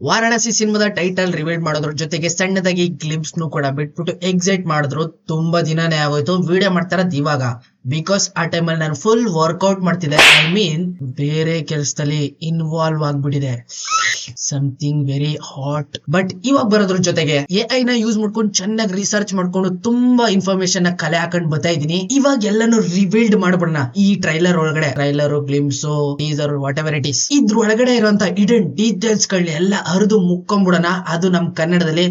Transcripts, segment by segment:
ವಾರಾಣಸಿ ಸಿನಿಮಾದ title reveal ಮಾಡೋದ್ರ ಜೊತೆಗೆ ಸಣ್ಣದಾಗಿ ಗ್ಲಿಮ್ಸ್ ನು ಕೂಡ ಬಿಟ್ಬಿಟ್ಟು ಎಕ್ಸೈಟ್ ಮಾಡಿದ್ರು. ತುಂಬಾ ದಿನಾನೇ ಆಗೋಯ್ತು ವಿಡಿಯೋ ಮಾಡ್ತಾರದ್ ಇವಾಗ. ಬಿಕಾಸ್ ಆ ಟೈಮಲ್ಲಿ ನಾನು ಫುಲ್ ವರ್ಕೌಟ್ ಮಾಡ್ತಿದ್ದೆ. ಐ ಮೀನ್ ಬೇರೆ ಕೆಲಸದಲ್ಲಿ ಇನ್ವಾಲ್ವ್ ಆಗ್ಬಿಟ್ಟಿದೆ. Something very hot. ಬಟ್ ಇವಾಗ ಬರೋದ್ರ ಜೊತೆಗೆ ಎಐ ನ ಯೂಸ್ ಮಾಡ್ಕೊಂಡು ಚೆನ್ನಾಗಿ ರಿಸರ್ಚ್ ಮಾಡ್ಕೊಂಡು ತುಂಬಾ ಇನ್ಫಾರ್ಮೇಶನ್ ನ ಕಲೆ ಹಾಕೊಂಡ್ ಬರ್ತಾ ಇದೀನಿ. ಇವಾಗ ಎಲ್ಲಾನು ರಿವೀಲ್ಡ್ ಮಾಡ್ಬಿಡೋಣ ಈ ಟ್ರೈಲರ್ ಒಳಗಡೆ. Trailer, glimpse, teaser, what ever it is. ಇದ್ರ ಒಳಗಡೆ ಇರುವಂತ ಇಡನ್ ಡೀಟೇಲ್ಸ್ ಗಳನ್ನ ಎಲ್ಲ ಹರಿದು ಮುಕ್ಕೊಂಡ್ಬಿಡೋಣ. ಅದು ನಮ್ ಕನ್ನಡದಲ್ಲಿ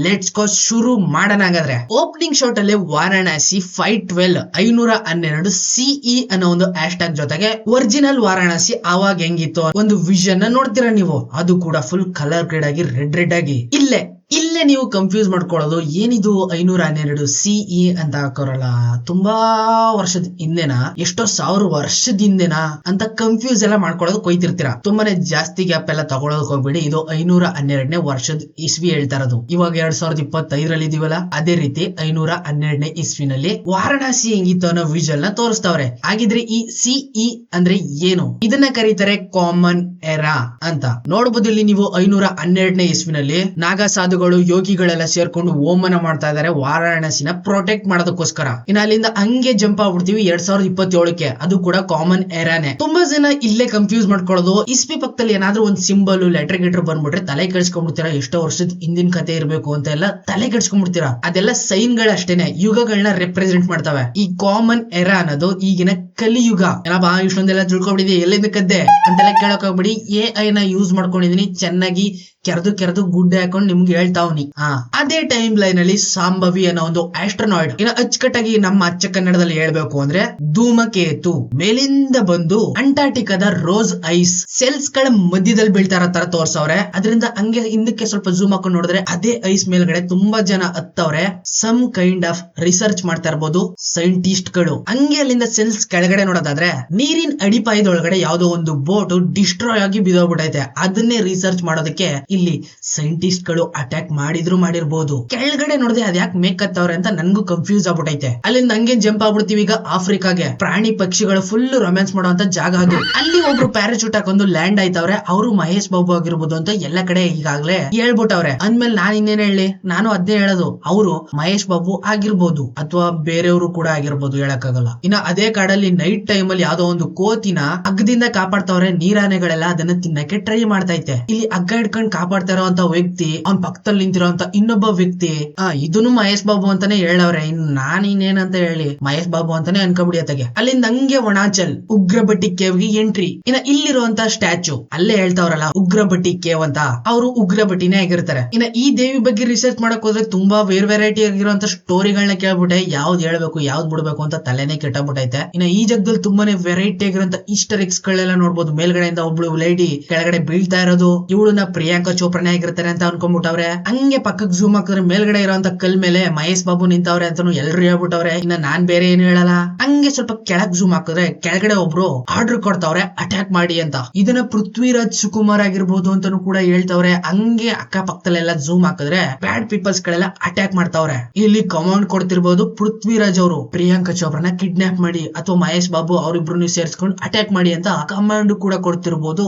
ಲೆಟ್ಸ್ ಗೋ ಶುರು ಮಾಡೋಣ. ಹಾಗಾದ್ರೆ ಓಪನಿಂಗ್ ಶಾಟ್ ಅಲ್ಲಿ ವಾರಾಣಸಿ 512 ಸಿಇ ಅನ್ನೋ ಒಂದು ಹ್ಯಾಶ್ ಟ್ಯಾಗ್ ಜೊತೆಗೆ ಒರಿಜಿನಲ್ ವಾರಾಣಸಿ ಅವಾಗ ಹೆಂಗಿತ್ತು ಒಂದು ವಿಷನ್ ನೋಡ್ತೀರಾ ನೀವು. ಅದು ಕೂಡ ಫುಲ್ ಕಲರ್ ಗ್ರೇಡ್ ಆಗಿ ರೆಡ್ ಆಗಿ. ಇಲ್ಲೇ ನೀವು ಕನ್ಫ್ಯೂಸ್ ಮಾಡ್ಕೊಳ್ಳೋದು ಏನಿದು 512 ಸಿಇ ಅಂತ ಹಾಕೋರಲ್ಲ, ತುಂಬಾ ವರ್ಷದ ಹಿಂದೆನಾ, ಎಷ್ಟೋ 1000 ವರ್ಷದ ಹಿಂದೆನಾ ಅಂತ ಕನ್ಫ್ಯೂಸ್ ಎಲ್ಲ ಮಾಡ್ಕೊಳ್ಳೋದು ಕೊಯ್ತಿರ್ತೀರಾ. ತುಂಬಾನೇ ಜಾಸ್ತಿ ಗ್ಯಾಪ್ ಎಲ್ಲ ತಗೊಳೋದಕ್ ಹೋಗ್ಬೇಡಿ. ಇದು 512ನೇ ವರ್ಷದ ಇಸ್ವಿ ಹೇಳ್ತಾ ಇರೋದು. ಇವಾಗ 2025ರಲ್ಲಿ ಇದೀವಲ್ಲ, ಅದೇ ರೀತಿ 512ನೇ ಇಸ್ವಿನಲ್ಲಿ ವಾರಾಣಸಿ ಹೆಂಗಿತ್ತು ಅನ್ನೋ ವಿಜುವಲ್ ನ ತೋರಿಸ್ತಾವ್ರೆ. ಹಾಗಿದ್ರೆ ಈ ಸಿಇ ಅಂದ್ರೆ ಏನು? ಇದನ್ನ ಕರೀತಾರೆ ಕಾಮನ್ ಎರಾ ಅಂತ. ನೋಡಬಹುದು ಇಲ್ಲಿ ನೀವು 512ನೇ ಇಸ್ವಿನಲ್ಲಿ ನಾಗಾ ಸಾಧುಗಳು, ಯೋಗಿಗಳೆಲ್ಲ ಸೇರ್ಕೊಂಡು ಹೋಮನ ಮಾಡ್ತಾ ಇದಾರೆ ವಾರಾಣಸಿನ ಪ್ರೊಟೆಕ್ಟ್ ಮಾಡೋದಕ್ಕೋಸ್ಕರ. ಇನ್ನು ಅಲ್ಲಿಂದ ಹಂಗೆ ಜಂಪ್ ಆಗ್ಬಿಡ್ತೀವಿ 2027ಕ್ಕೆ. ಅದು ಕೂಡ ಕಾಮನ್ ಎರಾನೆ. ತುಂಬಾ ಜನ ಇಲ್ಲೇ ಕನ್ಫ್ಯೂಸ್ ಮಾಡ್ಕೊಳ್ಳೋದು, ಇಸ್ವಿ ಪಕ್ಕದಲ್ಲಿ ಏನಾದ್ರೂ ಒಂದ್ ಸಿಂಬಲ್ ಲೆಟರ್ ಗೆಟರ್ ಬಂದ್ಬಿಟ್ರೆ ತಲೆ ಕೆಡಿಸ್ಕೊಂಡ್ಬಿಡ್ತೀರಾ. ಎಷ್ಟೋ ವರ್ಷದ ಹಿಂದಿನ ಕತೆ ಇರ್ಬೇಕು ಅಂತ ಎಲ್ಲ ತಲೆ ಕೆಡಿಸ್ಕೊಂಡ್ಬಿಡ್ತೀರಾ. ಅದೆಲ್ಲ ಸೈನ್ ಗಳಷ್ಟೇನೆ, ಯುಗಗಳನ್ನ ರೆಪ್ರೆಸೆಂಟ್ ಮಾಡ್ತವೆ. ಈ ಕಾಮನ್ ಎರಾ ಅನ್ನೋದು ಈಗಿನ ಕಲಿಯುಗ. ಏನಪ್ಪಾ ಇಷ್ಟೊಂದೆಲ್ಲ ತಿಳ್ಕೊಂಡ್ಬಿಟ್ಟಿದೆ, ಎಲ್ಲಿಂದ ಕದ್ದೆ ಅಂತೆಲ್ಲ ಕೇಳಕ್ ಹೋಗ್ಬಿಡಿ. ಎಐ ನ ಯೂಸ್ ಮಾಡ್ಕೊಂಡಿದೀನಿ, ಚೆನ್ನಾಗಿ ಕೆರೆದು ಗುಡ್ಡೆ ಹಾಕೊಂಡು ನಿಮ್ಗೆ ಹೇಳ್ತಾವ್ನಿ. ಅದೇ ಟೈಮ್ ಲೈನ್ ಅಲ್ಲಿ ಸಾಂಬವಿ ಅನ್ನೋ ಒಂದು ಆಸ್ಟ್ರೋನಾಯ್ಡ್, ಇನ್ನು ಅಚ್ಚುಕಟ್ಟಾಗಿ ನಮ್ಮ ಅಚ್ಚ ಕನ್ನಡದಲ್ಲಿ ಹೇಳ್ಬೇಕು ಅಂದ್ರೆ ಧೂಮಕೇತು ಮೇಲಿಂದ ಬಂದು ಅಂಟಾರ್ಟಿಕಾದ ರೋಸ್ ಐಸ್ ಸೆಲ್ಸ್ ಗಳ ಮಧ್ಯದಲ್ಲಿ ಬೀಳ್ತಾರ ತರ ತೋರ್ಸವ್ರೆ. ಅದರಿಂದ ಹಂಗೆ ಹಿಂದಕ್ಕೆ ಸ್ವಲ್ಪ ಜೂಮ್ ಹಾಕೊಂಡು ನೋಡಿದ್ರೆ ಅದೇ ಐಸ್ ಮೇಲ್ಗಡೆ ತುಂಬಾ ಜನ ಹತ್ತವ್ರೆ. ಸಮ್ ಕೈಂಡ್ ಆಫ್ ರಿಸರ್ಚ್ ಮಾಡ್ತಾ ಇರ್ಬೋದು ಸೈಂಟಿಸ್ಟ್ ಗಳು. ಹಂಗೆ ಅಲ್ಲಿಂದ ಸೆಲ್ಸ್ ಕೆಳಗಡೆ ನೋಡೋದಾದ್ರೆ ನೀರಿನ ಅಡಿಪಾಯದೊಳಗಡೆ ಯಾವ್ದೋ ಒಂದು ಬೋಟ್ ಡಿಸ್ಟ್ರಾಯ್ ಆಗಿ ಬಿದೋಗ್ಬಿಟ್ಟೈತೆ. ಅದನ್ನೇ ರಿಸರ್ಚ್ ಮಾಡೋದಕ್ಕೆ ಇಲ್ಲಿ ಸೈಂಟಿಸ್ಟ್ ಗಳು ಅಟ್ಯಾಕ್ ಮಾಡಿರ್ಬೋದು. ಕೆಳಗಡೆ ನೋಡಿದ್ರೆ ಅದ್ಯಾಕ್ ಮೇಕತ್ತವ್ರೆ ಅಂತ ನನ್ಗೂ ಕನ್ಫ್ಯೂಸ್ ಆಗ್ಬಿಟ್ಟೈತೆ. ಅಲ್ಲಿಂದ ಹಂಗೆ ಜಂಪ್ ಆಗ್ಬಿಡ್ತೀವಿ ಈಗ ಆಫ್ರಿಕಾಗೆ. ಪ್ರಾಣಿ ಪಕ್ಷಿಗಳು ಫುಲ್ ರೊಮ್ಯಾನ್ಸ್ ಮಾಡುವಂತ ಜಾಗ ಅದು. ಅಲ್ಲಿ ಒಬ್ರು ಪ್ಯಾರಾಚೂಟ್ ಹಾಕೊಂಡು ಲ್ಯಾಂಡ್ ಆಯ್ತವ್ರೆ. ಅವರು ಮಹೇಶ್ ಬಾಬು ಆಗಿರ್ಬೋದು ಅಂತ ಎಲ್ಲ ಕಡೆ ಈಗಾಗ್ಲೇ ಹೇಳ್ಬಿಟ್ಟವ್ರೆ. ಅಂದ್ಮೇಲೆ ನಾನ್ ಇನ್ನೇನ್ ಹೇಳಿ, ನಾನು ಅದ್ನೇ ಹೇಳೋದು, ಅವರು ಮಹೇಶ್ ಬಾಬು ಆಗಿರ್ಬೋದು ಅಥವಾ ಬೇರೆಯವರು ಕೂಡ ಆಗಿರ್ಬೋದು, ಹೇಳಕ್ಕಾಗಲ್ಲ. ಇನ್ನ ಅದೇ ಕಾಡಲ್ಲಿ ನೈಟ್ ಟೈಮ್ ಅಲ್ಲಿ ಯಾವ್ದೋ ಒಂದು ಕೋತಿನ ಹಗ್ಗದಿಂದ ಕಾಪಾಡ್ತವ್ರೆ. ನೀರಾನೆಗಳೆಲ್ಲ ಅದನ್ನ ತಿನ್ನಕ್ಕೆ ಟ್ರೈ ಮಾಡ್ತೈತೆ. ಇಲ್ಲಿ ಹಗ್ಗ ಹಿಡ್ಕೊಂಡ್ ಕಾಪಾಡ್ತಾ ಇರೋಂತ ವ್ಯಕ್ತಿ, ಅವ್ನ್ ಪಕ್ಕದಲ್ಲಿ ನಿಂತಿರೋಂತ ಇನ್ನೊಬ್ಬ ವ್ಯಕ್ತಿ, ಇದನ್ನು ಮಹೇಶ್ ಬಾಬು ಅಂತಾನೆ ಹೇಳವ್ರೆ. ಇನ್ನು ನಾನ್ ಇನ್ನೇನಂತ ಹೇಳಿ, ಮಹೇಶ್ ಬಾಬು ಅಂತಾನೆ ಅನ್ಕೊಬಿಡಿಯತ್ತಾಗೆ. ಅಲ್ಲಿಂದ ಹಂಗೆ ಒಣಾಚಲ್ ಉಗ್ರಬಟ್ಟಿ ಕೇವ್ ಗೆ ಎಂಟ್ರಿ. ಇನ್ನ ಇಲ್ಲಿರುವಂತ ಸ್ಟ್ಯಾಚು ಅಲ್ಲೇ ಹೇಳ್ತಾವ್ರಲ್ಲ ಉಗ್ರಬಟ್ಟಿ ಕೇವ್ ಅಂತ, ಅವರು ಉಗ್ರಬಟ್ಟಿನೇ ಆಗಿರ್ತಾರೆ. ಇನ್ನ ಈ ದೇವಿ ಬಗ್ಗೆ ರಿಸರ್ಚ್ ಮಾಡಕ್ ಹೋದ್ರೆ ತುಂಬಾ ವೆರೈಟಿ ಆಗಿರುವಂತ ಸ್ಟೋರಿಗಳನ್ನ ಕೇಳ್ಬಿಟ್ಟೆ. ಯಾವ್ದು ಹೇಳ್ಬೇಕು ಯಾವ್ದು ಬಿಡ್ಬೇಕು ಅಂತ ತಲೆನೇ ಕೆಟ್ಟಬಿಟ್ಟೈತೆ. ಇನ್ನ ಈ ಜಗದಲ್ಲಿ ತುಂಬಾನೇ ವೆರೈಟಿ ಆಗಿರುವಂತ ಈಸ್ಟರ್ ಎಗ್ಸ್ ಗಳೆಲ್ಲ ನೋಡ್ಬೋದು. ಮೇಲ್ಗಡೆಯಿಂದ ಒಬ್ಳು ಲೇಡಿ ಕೆಳಗಡೆ ಬೀಳ್ತಾ ಇರೋದು, ಇವಳನ್ನ ಪ್ರಿಯಾಂಕಾ ಚೋಪ್ರಾನೇ ಆಗಿರ್ತಾರೆ ಅಂತ ಅನ್ಕೊಂಡ್ಬಿಟ್ಟವ್ರೆ. ಹಂಗೆ ಪಕ್ಕಕ್ಕೆ ಜೂಮ್ ಹಾಕಿದ್ರೆ ಮೇಲ್ಗಡೆ ಇರೋಂತ ಕಲ್ ಮೇಲೆ ಮಹೇಶ್ ಬಾಬು ನಿಂತವ್ರೆ ಅಂತಾನು ಎಲ್ರು ಹೇಳ್ಬಿಟ್ಟವ್ರೆ. ಇನ್ನ ನಾನ್ ಬೇರೆ ಏನು ಹೇಳಲ್ಲ. ಹಂಗೆ ಸ್ವಲ್ಪ ಕೆಳಗ್ ಜೂಮ್ ಹಾಕಿದ್ರೆ ಕೆಳಗಡೆ ಒಬ್ರು ಆರ್ಡರ್ ಕೊಡ್ತಾವ್ರೆ ಅಟ್ಯಾಕ್ ಮಾಡಿ ಅಂತ. ಇದನ್ನ ಪೃಥ್ವಿರಾಜ್ ಸುಕುಮಾರ್ ಆಗಿರ್ಬೋದು ಅಂತಾನು ಕೂಡ ಹೇಳ್ತಾವ್ರೆ. ಹಂಗೆ ಅಕ್ಕ ಪಕ್ಕದಲ್ಲೆಲ್ಲ ಜೂಮ್ ಹಾಕಿದ್ರೆ ಬ್ಯಾಡ್ ಪೀಪಲ್ಸ್ ಗಳೆಲ್ಲ ಅಟ್ಯಾಕ್ ಮಾಡ್ತಾವ್ರೆ. ಇಲ್ಲಿ ಕಮಾಂಡ್ ಕೊಡ್ತಿರ್ಬೋದು ಪೃಥ್ವಿರಾಜ್ ಅವರು ಪ್ರಿಯಾಂಕಾ ಚೋಪ್ರಾನ ಕಿಡ್ನಾಪ್ ಮಾಡಿ ಅಥವಾ ಮಹೇಶ್ ಬಾಬು ಅವರಿಬ್ರು ಸೇರ್ಸ್ಕೊಂಡು ಅಟ್ಯಾಕ್ ಮಾಡಿ ಅಂತ ಕಮಾಂಡ್ ಕೂಡ ಕೊಡ್ತಿರ್ಬೋದು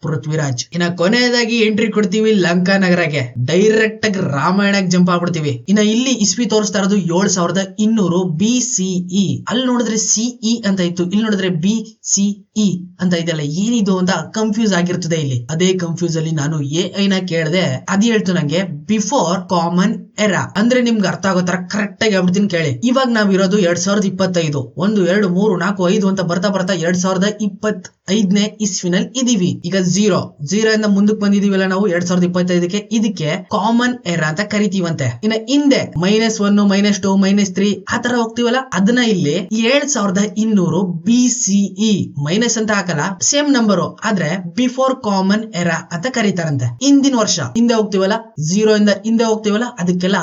ಪೃಥ್ವಿರಾಜ್. ಇನ್ನ ಕೊನೆಯದಾಗಿ ಎಂಟ್ರಿ ಕೊಡ್ತೀವಿ ಲಂಕಾ ನಗರಕ್ಕೆ. ಡೈರೆಕ್ಟ್ ಆಗಿ ರಾಮಾಯಣಕ್ಕೆ ಜಂಪ್ ಆಗ್ಬಿಡ್ತೀವಿ. ಇನ್ನ ಇಲ್ಲಿ ಇಸ್ವಿ ತೋರಿಸ್ತಾ ಇರೋದು 7200 BCE. ಅಲ್ಲಿ ನೋಡಿದ್ರೆ ಸಿಇ ಅಂತ ಇತ್ತು, ಇಲ್ಲಿ ನೋಡಿದ್ರೆ BCE ಅಂತ ಇದೆಲ್ಲ ಏನಿದು ಅಂತ ಕನ್ಫ್ಯೂಸ್ ಆಗಿರ್ತದೆ. ಇಲ್ಲಿ ಅದೇ ಕನ್ಫ್ಯೂಸ್ ಅಲ್ಲಿ ನಾನು ಎಐ ನ ಕೇಳಿದೆ, ಅದ್ ಹೇಳ್ತು ನಂಗೆ ಬಿಫೋರ್ ಕಾಮನ್ ಎರಾ ಅಂದ್ರೆ ನಿಮ್ಗೆ ಅರ್ಥ ಆಗೋ ತರ ಕರೆಕ್ಟ್ ಆಗಿ ಹೇಳ್ಬಿಡ್ತೀನಿ ಕೇಳಿ. ಇವಾಗ ನಾವಿರೋದು 2025, 1 2 3 4 5 ಅಂತ ಬರ್ತಾ 2025ನೇ ಇಸ್ವಿನಲ್ಲಿ ಇದೀವಿ. ಈಗ ಝೀರೋ ಇಂದ ಮುಂದಕ್ಕೆ ಬಂದಿದೀವಲ್ಲ ನಾವು 2025ಕ್ಕೆ. ಇದಕ್ಕೆ ಕಾಮನ್ ಎರಾ ಅಂತ ಕರಿತೀವಂತೆ. ಇನ್ನ ಹಿಂದೆ -1 -2 -3 ಆತರ ಹೋಗ್ತೀವಲ್ಲ, ಅದನ್ನ ಇಲ್ಲಿ 7200 BCE ಮೈನಸ್ ಅಂತ ಹಾಕಲ್ಲ, ಸೇಮ್ ನಂಬರ್ ಆದ್ರೆ ಬಿಫೋರ್ ಕಾಮನ್ ಎರಾ ಅಂತ ಕರೀತಾರಂತೆ. ಹಿಂದಿನ ವರ್ಷ ಹಿಂದೆ ಹೋಗ್ತೀವಲ್ಲ, 0 ಇಂದ ಹಿಂದೆ ಹೋಗ್ತೀವಲ್ಲ, ಅದಕ್ಕೆಲ್ಲ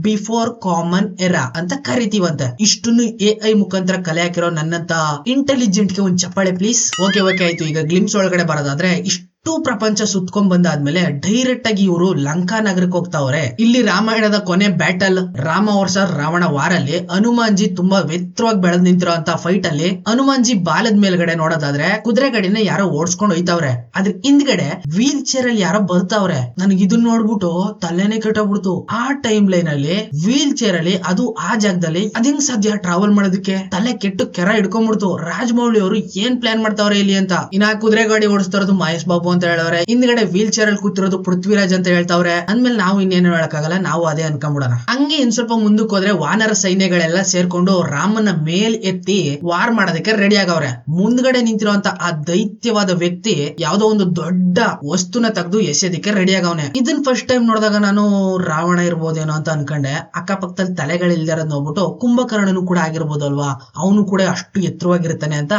ಬಿಫೋರ್ ಕಾಮನ್ ಎರಾ ಅಂತ ಕರಿತೀವಂತೆ. ಇಷ್ಟನ್ನು ಎಐ ಮುಖಾಂತರ ಕಲೆ ಹಾಕಿರೋ ನನ್ನಂತ ಇಂಟೆಲಿಜೆಂಟ್ ಗೆ ಒಂದ್ ಚಪ್ಪಾಳೆ ಪ್ಲೀಸ್. ಓಕೆ ಆಯ್ತು. ಈಗ ಗ್ಲಿಮ್ಸ್ ಒಳಗಡೆ ಬರೋದಾದ್ರೆ ಇಷ್ಟು ಪ್ರಪಂಚ ಸುತ್ಕೊಂಡ್ ಬಂದಾದ್ಮೇಲೆ ಡೈರೆಕ್ಟ್ ಆಗಿ ಇವರು ಲಂಕಾ ನಗರಕ್ಕೆ ಹೋಗ್ತಾವ್ರೆ. ಇಲ್ಲಿ ರಾಮಾಯಣದ ಕೊನೆ ಬ್ಯಾಟಲ್ ರಾಮ ವರ್ಸಸ್ ರಾವಣ ವಾರಲ್ಲಿ ಹನುಮಾನ್ಜಿ ತುಂಬಾ ಎತ್ತರವಾಗಿ ಬೆಳೆದ್ ನಿಂತಿರೋ ಅಂತ ಫೈಟ್ ಅಲ್ಲಿ ಹನುಮಾನ್ಜಿ ಬಾಲದ ಮೇಲ್ಗಡೆ ನೋಡೋದಾದ್ರೆ ಕುದುರೆ ಗಾಡಿನ ಯಾರೋ ಓಡಿಸ್ಕೊಂಡು ಹೋಯ್ತಾವ್ರೆ. ಅದ್ರ ಹಿಂದ್ಗಡೆ ವೀಲ್ ಚೇರ್ ಅಲ್ಲಿ ಯಾರೋ ಬರ್ತಾವ್ರೆ. ನನಗೆ ಇದನ್ನ ನೋಡ್ಬಿಟ್ಟು ತಲೆನೇ ಕೆಟ್ಟೋಗ್ಬಿಡ್ತು. ಆ ಟೈಮ್ ಲೈನ್ ಅಲ್ಲಿ ವೀಲ್ ಚೇರ್ ಅಲ್ಲಿ ಅದು ಆ ಜಾಗದಲ್ಲಿ ಅದಿಂಗ್ ಸಾಧ್ಯ ಟ್ರಾವೆಲ್ ಮಾಡೋದಕ್ಕೆ? ತಲೆ ಕೆಟ್ಟು ಕೆರ ಹಿಡ್ಕೊಂಡ್ಬಿಡ್ತು. ರಾಜಮೌಳಿ ಅವರು ಏನ್ ಪ್ಲಾನ್ ಮಾಡ್ತಾವ್ರೆ ಇಲ್ಲಿ ಅಂತ. ಇನ್ನ ಕುದುರೆ ಗಾಡಿ ಓಡಿಸ್ತಾ ಇರೋದು ಮಹೇಶ್ ಬಾಬು ಅಂತ ಹೇಳವ್ರೆ. ಹಿಂದ್ಗಡೆ ವೀಲ್ ಚೇರ್ ಅಲ್ಲಿ ಕೂತಿರೋದು ಪೃಥ್ವಿರಾಜ್ ಅಂತ ಹೇಳ್ತಾವ್ರೆ. ಅಂದ್ಮೇಲೆ ನಾವು ಇನ್ನೇನು ಹೇಳಕ್ಕಾಗಲ್ಲ, ನಾವು ಅದೇ ಅನ್ಕೊಂಡ್ಬಿಡೋಣ. ಹಂಗೆ ಇನ್ ಸ್ವಲ್ಪ ಮುಂದಕ್ಕೆ ಹೋದ್ರೆ ವಾನರ ಸೈನ್ಯಗಳೆಲ್ಲ ಸೇರ್ಕೊಂಡು ರಾಮನ ಮೇಲ್ ಎತ್ತಿ ವಾರ್ ಮಾಡೋದಕ್ಕೆ ರೆಡಿ ಆಗವ್ರೆ. ಮುಂದ್ಗಡೆ ನಿಂತಿರುವಂತ ಆ ದೈತ್ಯವಾದ ವ್ಯಕ್ತಿ ಯಾವ್ದೋ ಒಂದು ದೊಡ್ಡ ವಸ್ತುನ ತೆಗೆದು ಎಸೆಯೋದಕ್ಕೆ ರೆಡಿ ಆಗವನೆ. ಇದನ್ ಫಸ್ಟ್ ಟೈಮ್ ನೋಡಿದಾಗ ನಾನು ರಾವಣ ಇರ್ಬೋದೇನೋ ಅಂತ ಅನ್ಕೊಂಡೆ. ಅಕ್ಕಪಕ್ಕದಲ್ಲಿ ತಲೆಗಳಿಲ್ದಿರೋದ್ ನೋಡ್ಬಿಟ್ಟು ಕುಂಭಕರ್ಣನು ಕೂಡ ಆಗಿರ್ಬೋದು ಅಲ್ವಾ, ಅವನು ಕೂಡ ಅಷ್ಟು ಎತ್ತರವಾಗಿರ್ತಾನೆ ಅಂತ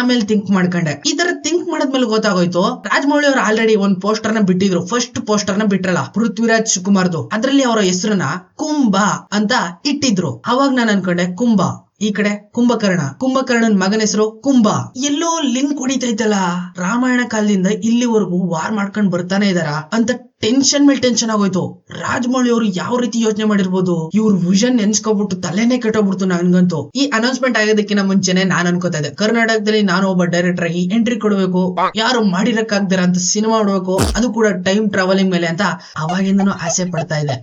ಆಮೇಲೆ ಥಿಂಕ್ ಮಾಡ್ಕೊಂಡೆ. ಈ ತರ ಥಿಂಕ್ ಮಾಡದ್ಮೇಲೆ ಗೊತ್ತಾಗೋಯ್ತು ರಾಜಮೌಳಿ ಅವರು ಆಲ್ರೆಡಿ ಒಂದ್ ಪೋಸ್ಟರ್ ನ ಬಿಟ್ಟಿದ್ರು. ಫಸ್ಟ್ ಪೋಸ್ಟರ್ ನ ಬಿಟ್ರಲ್ಲ ಪೃಥ್ವಿರಾಜ್ ಶಿವಕುಮಾರ್ದು, ಅದ್ರಲ್ಲಿ ಅವರ ಹೆಸರನ್ನ ಕುಂಭ ಅಂತ ಇಟ್ಟಿದ್ರು. ಅವಾಗ ನಾನು ಅನ್ಕೊಂಡೆ ಕುಂಭ, ಈ ಕಡೆ ಕುಂಭಕರ್ಣನ್ ಮಗನ ಹೆಸರು ಕುಂಭ. ಎಲ್ಲೋ ಲಿಂಕ್ ಹೊಡಿತೈತಲ್ಲ, ರಾಮಾಯಣ ಕಾಲದಿಂದ ಇಲ್ಲಿವರೆಗೂ ವಾರ್ ಮಾಡ್ಕೊಂಡ್ ಬರ್ತಾನೆ ಇದಾರ ಅಂತ ಟೆನ್ಷನ್ ಮೇಲೆ ಟೆನ್ಷನ್ ಆಗೋಯ್ತು. ರಾಜಮೌಳಿ ಅವರು ಯಾವ ರೀತಿ ಯೋಚನೆ ಮಾಡಿರ್ಬೋದು, ಇವ್ರ ವಿಷನ್ ನೆನ್ಸ್ಕೊಬಿಟ್ಟು ತಲೆನೇ ಕೆಟ್ಟೋಗ್ಬಿಡ್ತು ನನ್ಗಂತೂ. ಈ ಅನೌನ್ಸ್ಮೆಂಟ್ ಆಗೋದಕ್ಕಿಂತ ಮುಂಚೆನೆ ನಾನು ಅನ್ಕೋತಾ ಇದ್ದೆ ಕರ್ನಾಟಕದಲ್ಲಿ ನಾನು ಒಬ್ಬ ಡೈರೆಕ್ಟರ್ ಆಗಿ ಎಂಟ್ರಿ ಕೊಡ್ಬೇಕು, ಯಾರು ಮಾಡಿರಕ್ಕಾಗ್ದಾರ ಅಂತ ಸಿನಿಮಾ ಮಾಡ್ಬೇಕು, ಅದು ಕೂಡ ಟೈಮ್ ಟ್ರಾವೆಲಿಂಗ್ ಮೇಲೆ ಅಂತ ಅವಾಗಿಂದನೂ ಆಸೆ ಪಡ್ತಾ ಇದೆ.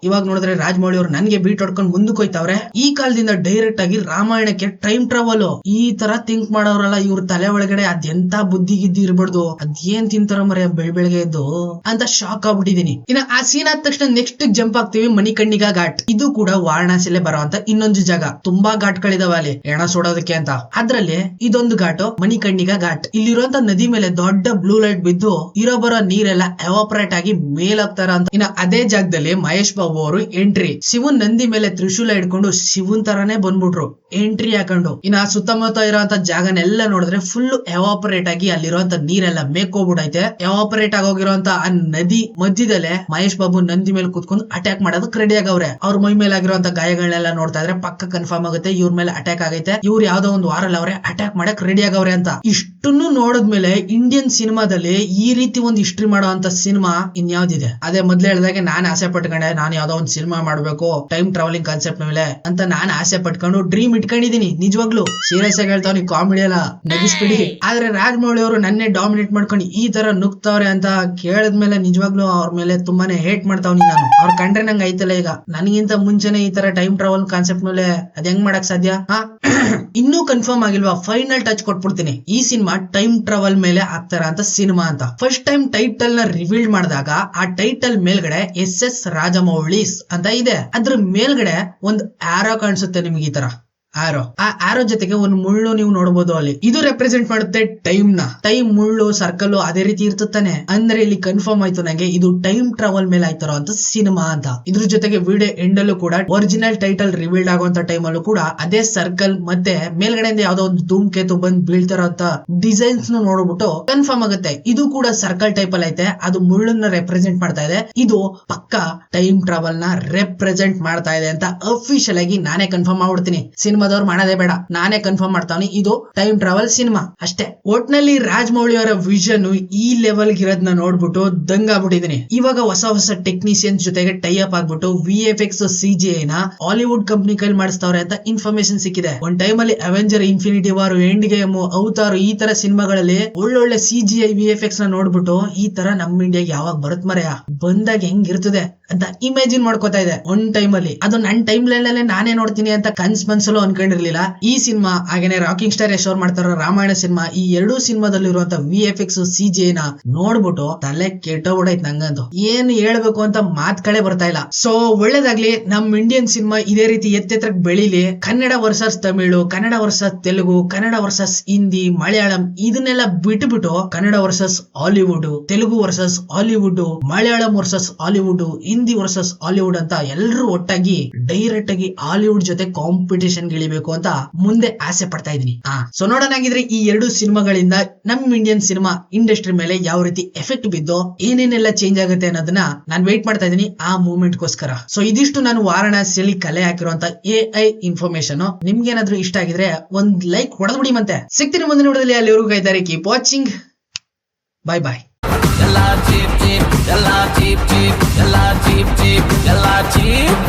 ಇವಾಗ ನೋಡಿದ್ರೆ ರಾಜಮೌಳಿ ಅವರು ನನ್ಗೆ ಬೀಟ್ ಹೊಡ್ಕೊಂಡು ಮುಂದಕ್ಕೆ ಹೋಯ್ತಾವ್ರೆ. ಈ ಕಾಲದಿಂದ ಡೈರೆಕ್ಟ್ ಆಗಿ ರಾಮಾಯಣಕ್ಕೆ ಟೈಮ್ ಟ್ರಾವೆಲ್ ಈ ತರ ಥಿಂಕ್ ಮಾಡೋರಲ್ಲ, ಇವ್ರ ತಲೆ ಒಳಗಡೆ ಅದೆಂತ ಬುದ್ಧಿ ಗಿದ್ದಿ ಇರ್ಬಾರ್ದು, ಅದೇನ್ ತಿಂತಾರ ಮರೆ ಬೆಳಗ್ಗೆ ಎದ್ದು ಅಂತ ಶಾಕ್ ಆಗ್ಬಿಟ್ಟಿದೀನಿ. ಇನ್ನ ಆ ಸೀನ್ ಆದ ತಕ್ಷಣ ನೆಕ್ಸ್ಟ್ ಜಂಪ್ ಆಗ್ತೀವಿ ಮಣಿಕರ್ಣಿಕಾ ಘಾಟ್. ಇದು ಕೂಡ ವಾರಣಾಸಿಲೆ ಬರೋಂತ ಇನ್ನೊಂದು ಜಾಗ. ತುಂಬಾ ಘಾಟ್ಗಳಿದಾವ ಅಲ್ಲಿ ಎಣ ಸುಡೋದಕ್ಕೆ ಅಂತ. ಅದ್ರಲ್ಲಿ ಇದೊಂದು ಘಾಟ್ ಮಣಿಕರ್ಣಿಕಾ ಘಾಟ್. ಇಲ್ಲಿರುವಂತ ನದಿ ಮೇಲೆ ದೊಡ್ಡ ಬ್ಲೂ ಲೈಟ್ ಬಿದ್ದು ಇರೋ ಬರೋ ನೀರೆಲ್ಲ ಎವಾಪರೇಟ್ ಆಗಿ ಮೇಲಾಗ್ತಾರ ಅಂತ. ಇನ್ನ ಅದೇ ಜಾಗದಲ್ಲಿ ಮಹೇಶ್ ಬಾಬು ಅವರು ಎಂಟ್ರಿ. ಶಿವನ್ ನಂದಿ ಮೇಲೆ ತ್ರಿಶೂಲ ಹಿಡ್ಕೊಂಡು ಶಿವನ್ ತರಾನೇ ಬಂದ್ಬಿಟ್ರು ಎಂಟ್ರಿ ಹಾಕೊಂಡು. ಇನ್ನ ಸುತ್ತಮುತ್ತ ಇರೋಂತ ಜಾಗನೆಲ್ಲ ನೋಡಿದ್ರೆ ಫುಲ್ ಎವಾಪರೇಟ್ ಆಗಿ ಅಲ್ಲಿರುವಂತ ನೀರೆಲ್ಲ ಮೇಕೋಗ್ಬಿಡೈತೆ. ಎವಾಪರೇಟ್ ಆಗೋಗಿರೋಂತ ಆ ನದಿ ಮಧ್ಯದಲ್ಲೇ ಮಹೇಶ್ ಬಾಬು ನಂದಿ ಮೇಲೆ ಕುತ್ಕೊಂಡು ಅಟ್ಯಾಕ್ ಮಾಡೋದಕ್ಕೆ ರೆಡಿ ಆಗವ್ರೆ. ಅವ್ರ ಮೈ ಮೇಲೆ ಆಗಿರುವಂತ ಗಾಯಗಳನ್ನೆಲ್ಲ ನೋಡ್ತಾ ಇದ್ರೆ ಪಕ್ಕ ಕನ್ಫರ್ಮ್ ಆಗುತ್ತೆ ಇವ್ರ ಮೇಲೆ ಅಟ್ಯಾಕ್ ಆಗೈತೆ, ಇವ್ರು ಯಾವ್ದೋ ಒಂದು ವಾರಲ್ಲಿ ಅವ್ರೆ ಅಟ್ಯಾಕ್ ಮಾಡಕ್ ರೆಡಿ ಆಗವ್ರೆ ಅಂತ. ಇಷ್ಟನ್ನು ನೋಡಿದ್ಮೇಲೆ ಇಂಡಿಯನ್ ಸಿನಿಮಾದಲ್ಲಿ ಈ ರೀತಿ ಒಂದು ಹಿಸ್ಟ್ರಿ ಮಾಡೋ ಅಂತ ಸಿನಿಮಾ ಇನ್ಯಾವ್ದಿದೆ? ಅದೇ ಮೊದ್ಲು ಹೇಳಿದಾಗೆ ನಾನ್ ಆಸೆ ಪಟ್ಕೊಂಡೆ, ನಾನು ಯಾವ್ದೋ ಒಂದು ಸಿನಿಮಾ ಮಾಡ್ಬೇಕು ಟೈಮ್ ಟ್ರಾವೆಲಿಂಗ್ ಕಾನ್ಸೆಪ್ಟ್ ಮೇಲೆ ಅಂತ ನಾನು ಆಸೆ ಪಟ್ಕೊಂಡು ಡ್ರೀಮ್ ಇಟ್ಕೊಂಡಿದೀನಿ. ನಿಜವಾಗ್ಲು ಸೀರಿಯಸ್ ಆಗಿ ಹೇಳ್ತಾವ್, ನೀವು ಕಾಮಿಡಿ ಎಲ್ಲ ನಗಿಸ್ಬಿಡಿ. ಆದ್ರೆ ರಾಜಮೌಳಿ ಅವರು ನನ್ನೇ ಡಾಮಿನೇಟ್ ಮಾಡ್ಕೊಂಡು ಈ ತರ ನುಗ್ತವ್ರೆ ಅಂತ ಕೇಳಿದ್ಮೇಲೆ ನಿಜವಾಗ್ಲೂ ಅವ್ರ ಮೇಲೆ ತುಂಬಾನೇ ಹೇಟ್ ಮಾಡ್ತಾವ್ನಿ ನಾನು. ಅವ್ರ ಕಂಡ್ರೆ ನಂಗೆ ಐತಲ್ಲ ಈಗ, ನನಗಿಂತ ಮುಂಚೆನೆ ಈ ತರ ಟೈಮ್ ಟ್ರಾವೆಲ್ ಕಾನ್ಸೆಪ್ಟ್ ಮೇಲೆ ಅದ್ ಹೆಂಗ್ ಮಾಡಕ್ ಸಾಧ್ಯ? ಇನ್ನೂ ಕನ್ಫರ್ಮ್ ಆಗಿಲ್ವಾ? ಫೈನಲ್ ಟಚ್ ಕೊಟ್ಬಿಡ್ತೀನಿ. ಈ ಸಿನಿಮಾ ಟೈಮ್ ಟ್ರಾವೆಲ್ ಮೇಲೆ ಆಗ್ತಾರ ಅಂತ ಸಿನಿಮಾ ಅಂತ ಫಸ್ಟ್ ಟೈಮ್ ಟೈಟಲ್ ನ ರಿವೀಲ್ ಮಾಡಿದಾಗ ಆ ಟೈಟಲ್ ಮೇಲ್ಗಡೆ SS ರಾಜಮೌಳೀಸ್ ಅಂತ ಇದೆ. ಅದ್ರ ಮೇಲ್ಗಡೆ ಒಂದು ಆರೋ ಕಾಣಿಸುತ್ತೆ ನಿಮ್ಗೆ, ಈ ತರ ಆರೋ. ಆ ಆರೋ ಜೊತೆಗೆ ಒಂದು ಮುಳ್ಳು ನೀವು ನೋಡಬಹುದು ಅಲ್ಲಿ. ಇದು ರೆಪ್ರೆಸೆಂಟ್ ಮಾಡುತ್ತೆ ಟೈಮ್ ನ. ಟೈಮ್ ಮುಳ್ಳು ಸರ್ಕಲ್ ಅದೇ ರೀತಿ ಇರ್ತಾನೆ. ಅಂದ್ರೆ ಇಲ್ಲಿ ಕನ್ಫರ್ಮ್ ಆಯ್ತು ನಂಗೆ ಇದು ಟೈಮ್ ಟ್ರಾವೆಲ್ ಮೇಲೆ ಆಯ್ತಾರೋ ಅಂತ ಸಿನಿಮಾ ಅಂತ. ಇದ್ರ ಜೊತೆಗೆ ವಿಡಿಯೋ ಎಂಡ್ ಅಲ್ಲೂ ಕೂಡ ಒರಿಜಿನಲ್ ಟೈಟಲ್ ರಿವೀಲ್ಡ್ ಆಗುವಂತ ಟೈಮ್ ಅಲ್ಲೂ ಕೂಡ ಅದೇ ಸರ್ಕಲ್ ಮತ್ತೆ ಮೇಲ್ಗಡೆಯಿಂದ ಯಾವ್ದೋ ಒಂದು ಧೂಮ್ಕೇತು ಬಂದ್ ಬೀಳ್ತಾರೋ ಅಂತ ಡಿಸೈನ್ಸ್ ನೋಡ್ಬಿಟ್ಟು ಕನ್ಫರ್ಮ್ ಆಗುತ್ತೆ ಇದು ಕೂಡ ಸರ್ಕಲ್ ಟೈಪ್ ಅಲ್ಲಿ ಐತೆ, ಅದು ಮುಳ್ಳನ್ನ ರೆಪ್ರೆಸೆಂಟ್ ಮಾಡ್ತಾ ಇದೆ, ಇದು ಪಕ್ಕ ಟೈಮ್ ಟ್ರಾವೆಲ್ ನ ರೆಪ್ರೆಸೆಂಟ್ ಮಾಡ್ತಾ ಇದೆ ಅಂತ ಅಫಿಷಿಯಲ್ ಆಗಿ ನಾನೇ ಕನ್ಫರ್ಮ್ ಮಾಡ್ಬಿಡ್ತೀನಿ. ಸಿನಿಮಾದವ್ರು ಮಾಡೋದೇ ಬೇಡ, ನಾನೇ ಕನ್ಫರ್ಮ್ ಮಾಡ್ತಾವ್ನಿ ಇದು ಟೈಮ್ ಟ್ರಾವೆಲ್ ಸಿನಿಮಾ ಅಷ್ಟೇ. ಒಟ್ನಲ್ಲಿ ರಾಜಮೌಳಿ ಅವರ ವಿಷನ್ ಈ ಲೆವೆಲ್ ಇರೋದನ್ನ ನೋಡ್ಬಿಟ್ಟು ದಂಗಾಗ್ಬಿಟ್ಟಿದೀನಿ. ಇವಾಗ ಹೊಸ ಟೆಕ್ನಿಷಿಯನ್ಸ್ ಜೊತೆಗೆ ಟೈ ಅಪ್ ಆಗ್ಬಿಟ್ಟು VFX CGI ನ ಹಾಲಿವುಡ್ ಕಂಪ್ನಿ ಕೈಲಿ ಮಾಡಿಸ್ತಾವ್ರೆ ಅಂತ ಇನ್ಫಾರ್ಮೇಶನ್ ಸಿಕ್ಕಿದೆ. ಒಂದ್ ಟೈಮ್ ಅಲ್ಲಿ Avenger infinity war, end game, avatar ಈ ತರ ಸಿನಿಮಾಗಳಲ್ಲಿ ಒಳ್ಳೊಳ್ಳೆ CGI VFX ನ ನೋಡ್ಬಿಟ್ಟು ಈ ತರ ನಮ್ ಇಂಡಿಯಾಗೆ ಯಾವಾಗ ಬರುತ್ ಮರೆಯ ಬಂದಾಗ ಹೆಂಗಿರ್ತದೆ ಅಂತ ಇಮ್ಯಾಜಿನ್ ಮಾಡ್ಕೋತಾ ಇದೆ ಒಂದ್ ಟೈಮ್ ಅಲ್ಲಿ. ಅದು ನನ್ ಟೈಮ್ ಲೈನ್ ಅಲ್ಲೇ ನಾನೇ ನೋಡ್ತೀನಿ ಅಂತ ಕನ್ಸು ಅನ್ಕೊಂಡಿರ್ಲಿಲ್ಲ. ಈ ಸಿನಿಮಾ ಹಾಗೇನೆ ರಾಕಿಂಗ್ ಸ್ಟಾರ್ ಯಶ್ ಅವ್ರು ಮಾಡ್ತಾರ ರಾಮಾಯಣ ಸಿನಿಮಾ, ಈ ಎರಡೂ ಸಿನಿಮಾದಲ್ಲಿ ಇರುವಂತ VFX CGI ನ ನೋಡ್ಬಿಟ್ಟು ತಲೆ ಕೆಟ್ಟೋಗ್ಬಿಡೈತ್ ನಂಗಂತೂ. ಏನ್ ಹೇಳ್ಬೇಕು ಅಂತ ಮಾತ್ಗಳೇ ಬರ್ತಾ ಇಲ್ಲ. ಸೊ ಒಳ್ಳೇದಾಗ್ಲಿ, ನಮ್ ಇಂಡಿಯನ್ ಸಿನಿಮಾ ಇದೇ ರೀತಿ ಎತ್ತೆತ್ರಕ್ ಬೆಳಿಲಿ. Kannada versus Tamil, Kannada versus Telugu, Kannada versus Hindi, Malayalam ಇದನ್ನೆಲ್ಲ ಬಿಟ್ಬಿಟ್ಟು Kannada versus Hollywood, Telugu versus Hollywood, Malayalam versus Hollywood, Hindi versus Hollywood ಅಂತ ಎಲ್ಲರೂ ಒಟ್ಟಾಗಿ ಡೈರೆಕ್ಟ್ ಆಗಿ ಹಾಲಿವುಡ್ ಜೊತೆ ಕಾಂಪಿಟೇಷನ್ ಗಿಳಿಬೇಕು ಅಂತ ಮುಂದೆ ಆಸೆ ಪಡ್ತಾ ಇದೀನಿ. ಸೊ ನೋಡೋಣಾಗಿದ್ರೆ ಈ ಎರಡು ಸಿನಿಮಾಗಳಿಂದ ನಮ್ ಇಂಡಿಯನ್ ಸಿನಿಮಾ ಇಂಡಸ್ಟ್ರಿ ಮೇಲೆ ಯಾವ ರೀತಿ ಎಫೆಕ್ಟ್ ಬಿದ್ದು ಏನೇನೆಲ್ಲ ಚೇಂಜ್ ಆಗುತ್ತೆ ಅನ್ನೋದನ್ನ ನಾನು ವೇಟ್ ಮಾಡ್ತಾ ಇದೀನಿ ಆ ಮೂವ್ಮೆಂಟ್ ಗೋಸ್ಕರ. ಸೊ ಇದಿಷ್ಟು ನಾನು ವಾರಣಾಸಿಯಲ್ಲಿ ಕಲೆ ಹಾಕಿರುವಂತ AI ಇನ್ಫಾರ್ಮೇಶನ್. ನಿಮ್ಗೆ ಏನಾದ್ರೂ ಇಷ್ಟ ಆಗಿದ್ರೆ ಒಂದ್ ಲೈಕ್ ಹೊಡೆದ್ಬಿಡಿ. ಮತ್ತೆ ಸಿಗ್ತೀನಿ ಮುಂದಿನ ವಿಡಿಯೋದಲ್ಲಿ. ಅಲ್ಲಿವರೆಗೂ ಕಾಯ್ತಾರೆ. Keep watching. ಬಾಯ್ ಬಾಯ್. ಎಲ್ಲ ಚೀಪ್ ಚೀಪ್ ಎಲ್ಲ ಚೀಪ್ ಚೀಪ್ ಎಲ್ಲ ಚೀಪ್ ಚೀಪ್ ಎಲ್ಲ ಚೀಪ್